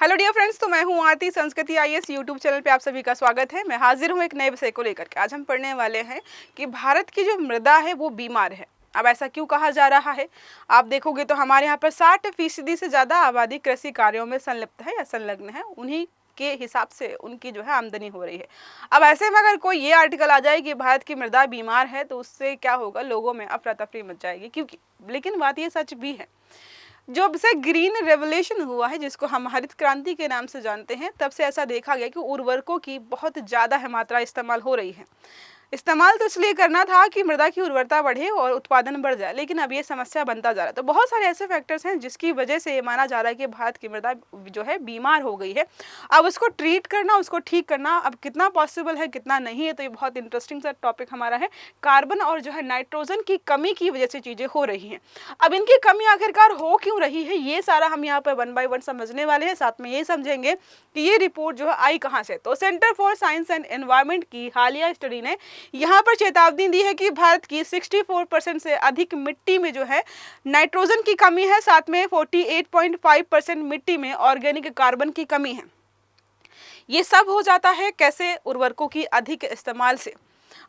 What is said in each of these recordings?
Hello dear friends, तो मैं हूं आरती। संस्कृति आईएएस यूट्यूब चैनल पे आप सभी का स्वागत है। मैं हाजिर हूं एक नए विषय को लेकर के। आज हम पढ़ने वाले हैं कि भारत की जो मृदा है वो बीमार है। अब ऐसा क्यों कहा जा रहा है? आप देखोगे तो हमारे यहाँ पर 60% से ज़्यादा आबादी कृषि कार्यों में संलिप्त है या संलग्न है। उन्हीं के हिसाब से उनकी जो है आमदनी हो रही है। अब ऐसे में अगर कोई ये आर्टिकल आ जाए कि भारत की मृदा बीमार है तो उससे क्या होगा, लोगों में अफरा तफरी मच जाएगी। क्योंकि लेकिन बात ये सच भी है, जब से ग्रीन रेवोल्यूशन हुआ है, जिसको हम हरित क्रांति के नाम से जानते हैं, तब से ऐसा देखा गया कि उर्वरकों की बहुत ज़्यादा मात्रा इस्तेमाल हो रही है। इस्तेमाल तो इसलिए करना था कि मृदा की उर्वरता बढ़े और उत्पादन बढ़ जाए, लेकिन अब ये समस्या बनता जा रहा है। तो बहुत सारे ऐसे फैक्टर्स हैं जिसकी वजह से ये माना जा रहा है कि भारत की मृदा जो है बीमार हो गई है। अब उसको ट्रीट करना, उसको ठीक करना अब कितना पॉसिबल है कितना नहीं है, तो ये बहुत इंटरेस्टिंग सा टॉपिक हमारा है। कार्बन और जो है नाइट्रोजन की कमी की वजह से चीज़ें हो रही हैं। अब इनकी कमी आखिरकार हो क्यों रही है, ये सारा हम यहाँ पर 1 बाय 1 समझने वाले हैं। साथ में ये समझेंगे कि ये रिपोर्ट जो है आई कहाँ से। तो centre for science and environment की हालिया स्टडी ने यहाँ पर चेतावनी दी है कि भारत की 64% से अधिक मिट्टी में जो है नाइट्रोजन की कमी है। साथ में 48.5% मिट्टी में ऑर्गेनिक कार्बन की कमी है। ये सब हो जाता है कैसे? उर्वरकों की अधिक इस्तेमाल से।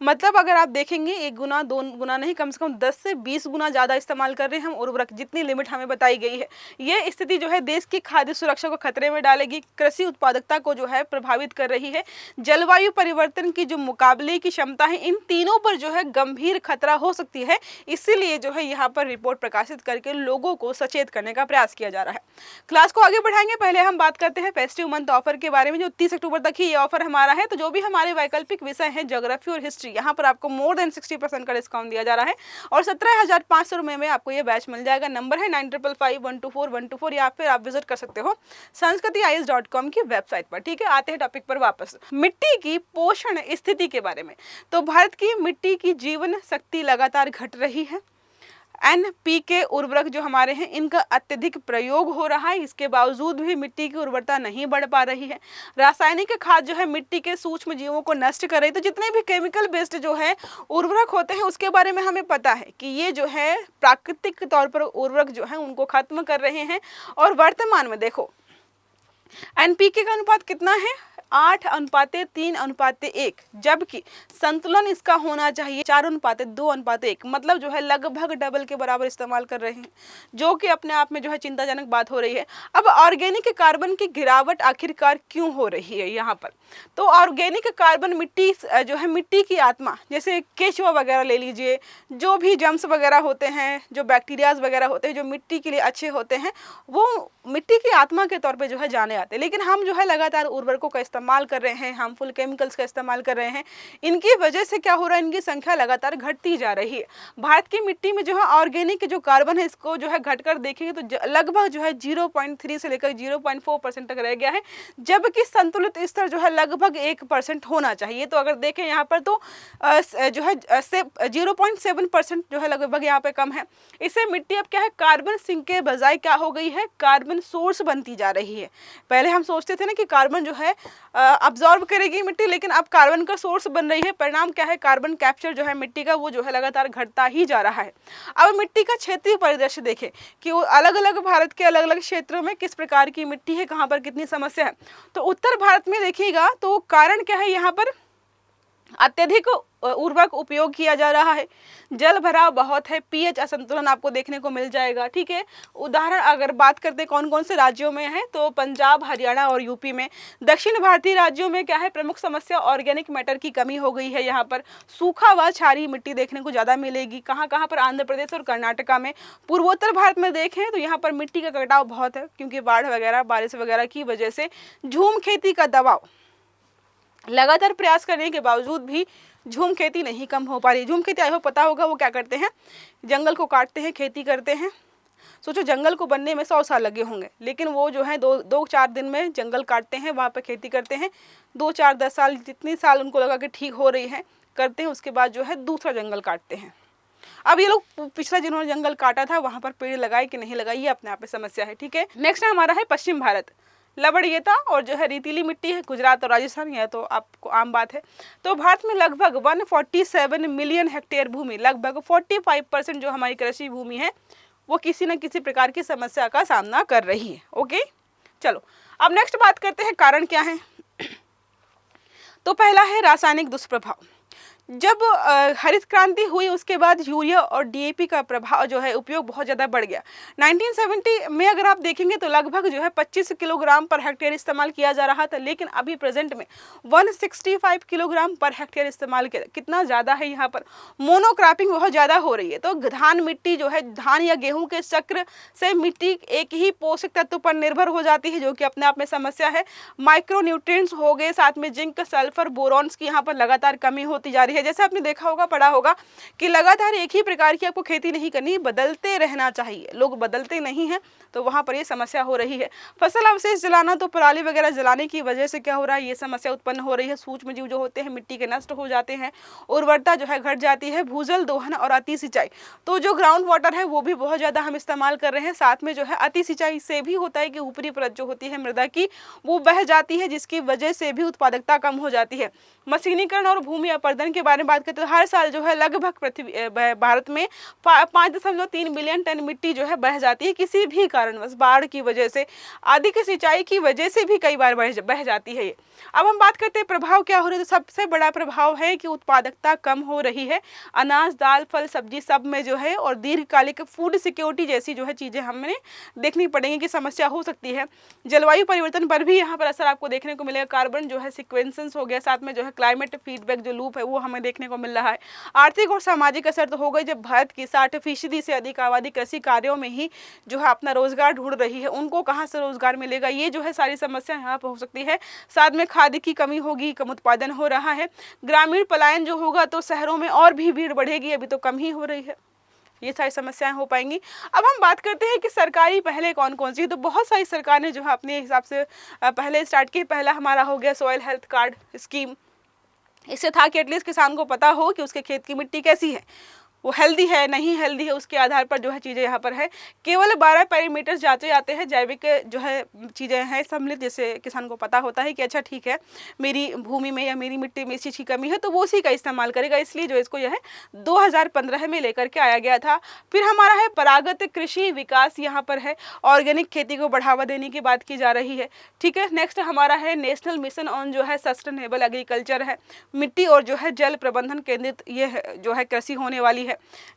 मतलब अगर आप देखेंगे 1 गुना 2 गुना नहीं, कम से कम 10 से 20 गुना ज़्यादा इस्तेमाल कर रहे हैं हम उर्वरक, जितनी लिमिट हमें बताई गई है। ये स्थिति जो है देश की खाद्य सुरक्षा को खतरे में डालेगी, कृषि उत्पादकता को जो है प्रभावित कर रही है, जलवायु परिवर्तन की जो मुकाबले की क्षमता है, इन तीनों पर जो है गंभीर खतरा हो सकती है। इसीलिए जो है यहाँ पर रिपोर्ट प्रकाशित करके लोगों को सचेत करने का प्रयास किया जा रहा है। क्लास को आगे बढ़ाएंगे, पहले हम बात करते हैं फेस्टिव मंथ ऑफर के बारे में, जो 30 अक्टूबर तक ही ये ऑफर हमारा है। तो जो भी हमारे वैकल्पिक विषय हैं, ज्योग्राफी और हिस्ट्री, यहाँ पर आपको मोर देन 60% का डिस्काउंट दिया जा रहा है और 17,500 रुपए में आपको ये बैच मिल जाएगा। नंबर है 9555124124, या फिर आप विजिट कर सकते हो sanskritis.com की वेबसाइट पर। ठीक है, आते हैं टॉपिक पर वापस, मिट्टी की पोषण स्थिति के बारे में। तो भारत की मिट्टी की जीवन शक्ति लगातार घट रही है। NPK उर्वरक जो हमारे हैं, इनका अत्यधिक प्रयोग हो रहा है। इसके बावजूद भी मिट्टी की उर्वरता नहीं बढ़ पा रही है। रासायनिक खाद जो है मिट्टी के सूक्ष्म जीवों को नष्ट कर रही है। तो जितने भी केमिकल बेस्ड जो है उर्वरक होते हैं, उसके बारे में हमें पता है कि ये जो है प्राकृतिक तौर पर उर्वरक जो है उनको खत्म कर रहे हैं। और वर्तमान में देखो NPK का अनुपात कितना है? 8:3:1, जबकि संतुलन इसका होना चाहिए 4:2:1। मतलब जो है लगभग डबल के बराबर इस्तेमाल कर रहे हैं, जो कि अपने आप में जो है चिंताजनक बात हो रही है। अब ऑर्गेनिक कार्बन की गिरावट आखिरकार क्यों हो रही है यहाँ पर? तो ऑर्गेनिक कार्बन मिट्टी जो है, मिट्टी की आत्मा, जैसे केचुआ वगैरह ले लीजिए, जो भी जम्स वगैरह होते हैं, जो बैक्टीरियाज वगैरह होते हैं, जो मिट्टी के लिए अच्छे होते हैं, वो मिट्टी की आत्मा के तौर पे जो है जाने आते हैं। लेकिन हम जो है लगातार उर्वरकों का इस्तेमाल कर रहे हैं, हार्मफुल केमिकल्स का इस्तेमाल कर रहे हैं। इनकी वजह से क्या हो रहा है, इनकी संख्या लगातार घटती जा रही है। भारत की मिट्टी में जो है ऑर्गेनिक जो कार्बन है, इसको जो है घटकर देखेंगे तो लगभग जो है 0.3 से लेकर 0.4% तक रह गया है, जबकि संतुलित स्तर जो है लगभग 1% होना चाहिए। तो अगर देखें यहाँ पर तो जो है 0.7% जो है लगभग यहाँ पे कम है। इससे मिट्टी अब क्या है, कार्बन सिंक के बजाय क्या हो गई है, कार्बन सोर्स बनती जा रही है। पहले हम सोचते थे ना कि कार्बन जो है अब्जॉर्ब करेगी मिट्टी, लेकिन अब कार्बन का सोर्स बन रही है। परिणाम क्या है, कार्बन कैप्चर जो है मिट्टी का, वो जो है लगातार घटता ही जा रहा है। अब मिट्टी का क्षेत्रीय परिदृश्य देखें कि वो अलग अलग भारत के अलग अलग क्षेत्रों में किस प्रकार की मिट्टी है, कहाँ पर कितनी समस्या है। तो उत्तर भारत में देखिएगा तो कारण क्या है, यहाँ पर अत्यधिक उर्वरक उपयोग किया जा रहा है, जल भराव बहुत है, पीएच असंतुलन आपको देखने को मिल जाएगा। ठीक है, उदाहरण अगर बात करते हैं कौन कौन से राज्यों में है, तो पंजाब, हरियाणा और यूपी में। दक्षिण भारतीय राज्यों में क्या है, प्रमुख समस्या ऑर्गेनिक मैटर की कमी हो गई है। यहाँ पर सूखा व क्षारीय मिट्टी देखने को ज़्यादा मिलेगी। कहाँ कहाँ पर? आंध्र प्रदेश और कर्नाटका में। पूर्वोत्तर भारत में देखें तो यहाँ पर मिट्टी का कटाव बहुत है, क्योंकि बाढ़ वगैरह, बारिश वगैरह की वजह से झूम खेती का दबाव, लगातार प्रयास करने के बावजूद भी झूम खेती नहीं कम हो पा रही। झूम खेती आई हो पता होगा, वो क्या करते हैं, जंगल को काटते हैं, खेती करते हैं। सोचो जंगल को बनने में 100 साल लगे होंगे, लेकिन वो जो है 2-4 दिन में जंगल काटते हैं, वहाँ पे खेती करते हैं। 2-4-10 साल, जितनी साल उनको लगा कि ठीक हो रही है, करते हैं, उसके बाद जो है दूसरा जंगल काटते हैं। अब ये लोग पिछला जिन्होंने जंगल काटा था, वहाँ पर पेड़ लगाए कि नहीं लगाए, ये अपने आप में समस्या है। ठीक है, नेक्स्ट हमारा है पश्चिम भारत। लवणीयता और जो है रेतीली मिट्टी है, गुजरात और राजस्थान, यह तो आपको आम बात है। तो भारत में लगभग 147 मिलियन हेक्टेयर भूमि, लगभग 45% जो हमारी कृषि भूमि है, वो किसी न किसी प्रकार की समस्या का सामना कर रही है। ओके, चलो अब नेक्स्ट बात करते हैं, कारण क्या है। तो पहला है रासायनिक दुष्प्रभाव। जब हरित क्रांति हुई उसके बाद यूरिया और डीएपी का प्रभाव जो है उपयोग बहुत ज़्यादा बढ़ गया। 1970 में अगर आप देखेंगे तो लगभग जो है 25 किलोग्राम पर हेक्टेयर इस्तेमाल किया जा रहा था, लेकिन अभी प्रेजेंट में 165 किलोग्राम पर हेक्टेयर इस्तेमाल किया। कितना ज़्यादा है, यहाँ पर मोनोक्रॉपिंग बहुत ज़्यादा हो रही है। तो धान मिट्टी जो है, धान या गेहूँ के चक्र से मिट्टी एक ही पोषक तत्व पर निर्भर हो जाती है, जो कि अपने आप में समस्या है। माइक्रो न्यूट्रिएंट्स हो गए, साथ में जिंक, सल्फर, बोरॉन्स की यहाँ पर लगातार कमी होती जा रही है। जैसे आपने देखा होगा, पढ़ा होगा कि लगातार एक ही प्रकार की आपको खेती नहीं करनी, बदलते रहना चाहिए। लोग बदलते नहीं हैं, तो वहां पर ये समस्या हो रही है। फसल अवशेष जलाना, तो पराली वगैरह जलाने की वजह से क्या हो रहा है, ये समस्या उत्पन्न हो रही है। सूक्ष्म जीव जो होते हैं मिट्टी के नष्ट हो जाते हैं, उर्वरता जो है घट जाती है। भूजल दोहन और अति सिंचाई, तो जो ग्राउंड वाटर है वो भी बहुत ज़्यादा हम इस्तेमाल कर रहे हैं। साथ में जो है अति सिंचाई से भी होता है कि ऊपरी परत जो होती है मृदा की वो बह जाती है, जिसकी वजह से भी उत्पादकता कम हो जाती है। मशीनीकरण और भूमि अपरदन के बारे में बात करते हैं तो हर साल जो है लगभग पृथ्वी भारत में 5.3 बिलियन टन मिट्टी जो है बह जाती है, किसी भी कारणवश, बाढ़ की वजह से, अधिक सिंचाई की वजह से भी कई बार बह जाती है ये। अब हम बात करते हैं प्रभाव क्या हो रहा है, तो सबसे बड़ा प्रभाव है कि उत्पादकता कम हो रही है। अनाज, दाल, फल, सब्जी सब में जो है, और दीर्घकालिक फूड सिक्योरिटी जैसी जो है चीज़ें हमें देखनी पड़ेंगी कि समस्या हो सकती है। जलवायु परिवर्तन पर भी यहाँ पर असर आपको देखने को मिलेगा। कार्बन जो है सिक्वेंसेंस हो गया, साथ में जो है क्लाइमेट फीडबैक जो लूप है वो हमें देखने को मिल रहा है। आर्थिक और सामाजिक असर तो हो गई, जब भारत की 60% से अधिक आबादी कृषि कार्यों में ही जो है अपना रोजगार ढूंढ रही है, उनको कहाँ से रोजगार मिलेगा, ये जो है सारी समस्या यहाँ पर हो सकती है। साथ में खाद्य की कमी होगी, कम उत्पादन हो रहा है। ग्रामीण पलायन जो होगा तो शहरों में और भी भीड़ बढ़ेगी, अभी तो कम ही हो रही है। ये सारी समस्याएं हो पाएंगी। अब हम बात करते हैं कि सरकारी पहले कौन कौन सी, तो बहुत सारी सरकार ने जो है अपने हिसाब से पहले स्टार्ट की। पहला हमारा हो गया सॉइल हेल्थ कार्ड स्कीम। इससे था कि एटलीस्ट किसान को पता हो कि उसके खेत की मिट्टी कैसी है, वो हेल्दी है नहीं हेल्दी है, उसके आधार पर जो है चीज़ें यहाँ पर है। केवल 12 पैरामीटर्स जांचे जाते हैं, जैविक जो है चीज़ें हैं सम्मिलित, जैसे किसान को पता होता है कि अच्छा ठीक है मेरी भूमि में या मेरी मिट्टी में इस चीज़ की कमी है, तो वो उसी का इस्तेमाल करेगा। इसलिए जो इसको यह है 2015 में लेकर के आया गया था। फिर हमारा है परागत कृषि विकास, यहाँ पर है ऑर्गेनिक खेती को बढ़ावा देने की बात की जा रही है। ठीक है, नेक्स्ट हमारा है नेशनल मिशन ऑन जो है सस्टेनेबल एग्रीकल्चर है, मिट्टी और जो है जल प्रबंधन केंद्रित ये जो है कृषि होने वाली है।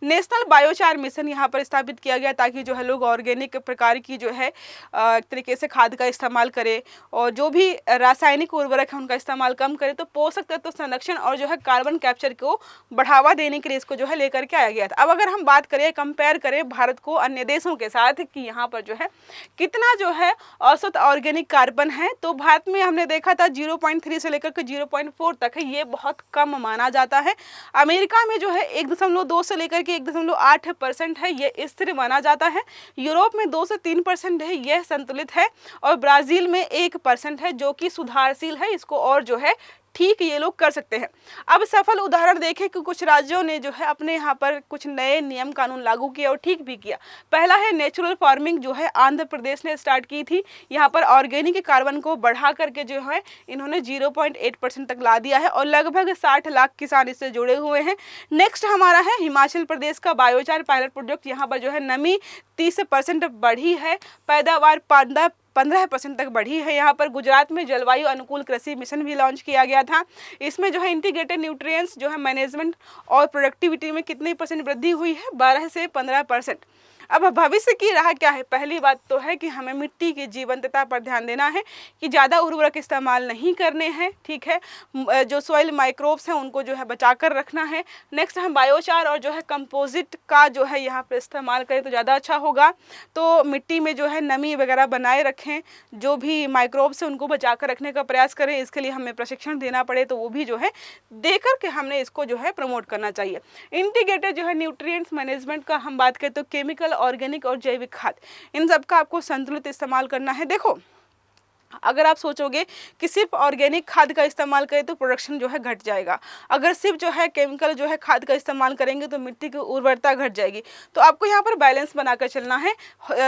नेशनल बायोचार मिशन यहाँ पर स्थापित किया गया, ताकि जो है लोग ऑर्गेनिक प्रकार की जो है एक तरीके से खाद का इस्तेमाल करें, और जो भी रासायनिक उर्वरक है उनका इस्तेमाल कम करें। तो पोषक तत्व संरक्षण और जो है कार्बन कैप्चर को बढ़ावा देने के लिए इसको जो है लेकर के आया गया था। अब अगर हम बात करें, कंपेयर करें भारत को अन्य देशों के साथ कि यहाँ पर जो है कितना जो है औसत ऑर्गेनिक कार्बन है, तो भारत में हमने देखा था 0.3 से लेकर के 0.4 तक है, ये बहुत कम माना जाता है। अमेरिका में जो है 1.2 से लेकर के 1.8% है, ये स्थिर माना जाता है। यूरोप में 2 से 3% है, यह संतुलित है। और ब्राजील में 1% है, जो कि सुधारशील है, इसको और जो है ठीक ये लोग कर सकते हैं। अब सफल उदाहरण देखें कि कुछ राज्यों ने जो है अपने यहाँ पर कुछ नए नियम कानून लागू किए और ठीक भी किया। पहला है नेचुरल फार्मिंग, जो है आंध्र प्रदेश ने स्टार्ट की थी। यहाँ पर ऑर्गेनिक कार्बन को बढ़ा करके जो है इन्होंने 0.8% तक ला दिया है, और लगभग 60 लाख किसान इससे जुड़े हुए हैं। नेक्स्ट हमारा है हिमाचल प्रदेश का बायोचार पायलट प्रोजेक्ट। यहाँ पर जो है नमी 30% बढ़ी है, पैदावार 15% तक बढ़ी है। यहाँ पर गुजरात में जलवायु अनुकूल कृषि मिशन भी लॉन्च किया गया था। इसमें जो है इंटीग्रेटेड न्यूट्रिएंट्स जो है मैनेजमेंट और प्रोडक्टिविटी में कितनी % वृद्धि हुई है, 12 से 15%। अब भविष्य की राह क्या है, पहली बात तो है कि हमें मिट्टी की जीवंतता पर ध्यान देना है कि ज़्यादा उर्वरक इस्तेमाल नहीं करने हैं। ठीक है, जो सॉइल माइक्रोब्स हैं उनको जो है बचा कर रखना है। नेक्स्ट हम बायोचार और जो है कंपोजिट का जो है यहाँ पर इस्तेमाल करें तो ज़्यादा अच्छा होगा। तो मिट्टी में जो है नमी वगैरह बनाए रखें, जो भी माइक्रोब्स हैं उनको बचा कर रखने का प्रयास करें। इसके लिए हमें प्रशिक्षण देना पड़े तो वो भी जो है दे करके हमने इसको जो है प्रमोट करना चाहिए। इंटीग्रेटेड जो है न्यूट्रिएंट्स मैनेजमेंट का हम बात करें तो केमिकल, ऑर्गेनिक और जैविक खाद, इन सब का आपको संतुलित इस्तेमाल करना है। देखो अगर आप सोचोगे कि सिर्फ ऑर्गेनिक खाद का इस्तेमाल करें तो प्रोडक्शन जो है घट जाएगा, अगर सिर्फ जो है केमिकल जो है खाद का इस्तेमाल करेंगे तो मिट्टी की उर्वरता घट जाएगी। तो आपको यहाँ पर बैलेंस बनाकर चलना है।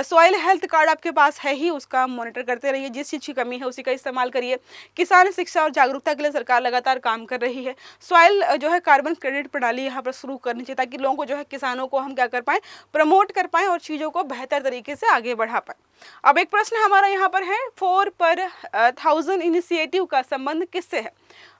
सॉइल हेल्थ कार्ड आपके पास है ही, उसका मॉनिटर करते रहिए, जिस चीज़ की कमी है उसी का इस्तेमाल करिए। किसान शिक्षा और जागरूकता के लिए सरकार लगातार काम कर रही है। सॉइल जो है कार्बन क्रेडिट प्रणाली यहाँ पर शुरू करनी चाहिए, ताकि लोगों को जो है किसानों को हम क्या कर पाएँ, प्रमोट कर पाएँ और चीज़ों को बेहतर तरीके से आगे बढ़ा पाएँ। अब एक प्रश्न हमारा यहाँ पर है 4 पर पर 1000 इनिशिएटिव का संबंध किससे है?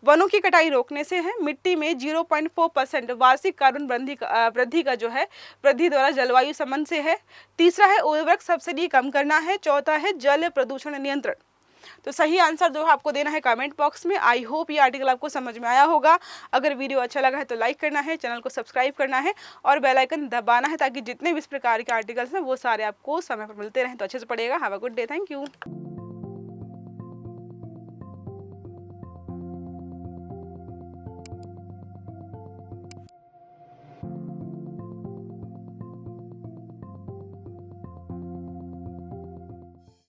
वनों की कटाई रोकने से है, मिट्टी में 0.4% वार्षिक कार्बन वृद्धि का जो है वृद्धि द्वारा जलवायु संबंध से है, तीसरा है उर्वरक सब्सिडी कम करना है, चौथा है जल प्रदूषण नियंत्रण। तो सही आंसर जो है आपको देना है कमेंट बॉक्स में। आई होप ये आर्टिकल आपको समझ में आया होगा। अगर वीडियो अच्छा लगा है तो लाइक करना है, चैनल को सब्सक्राइब करना है और बेल आइकन दबाना है ताकि जितने भी इस प्रकार के आर्टिकल्स हैं वो सारे आपको समय पर मिलते रहें। तो अच्छे से पढ़िएगा। Have a good day. Thank you.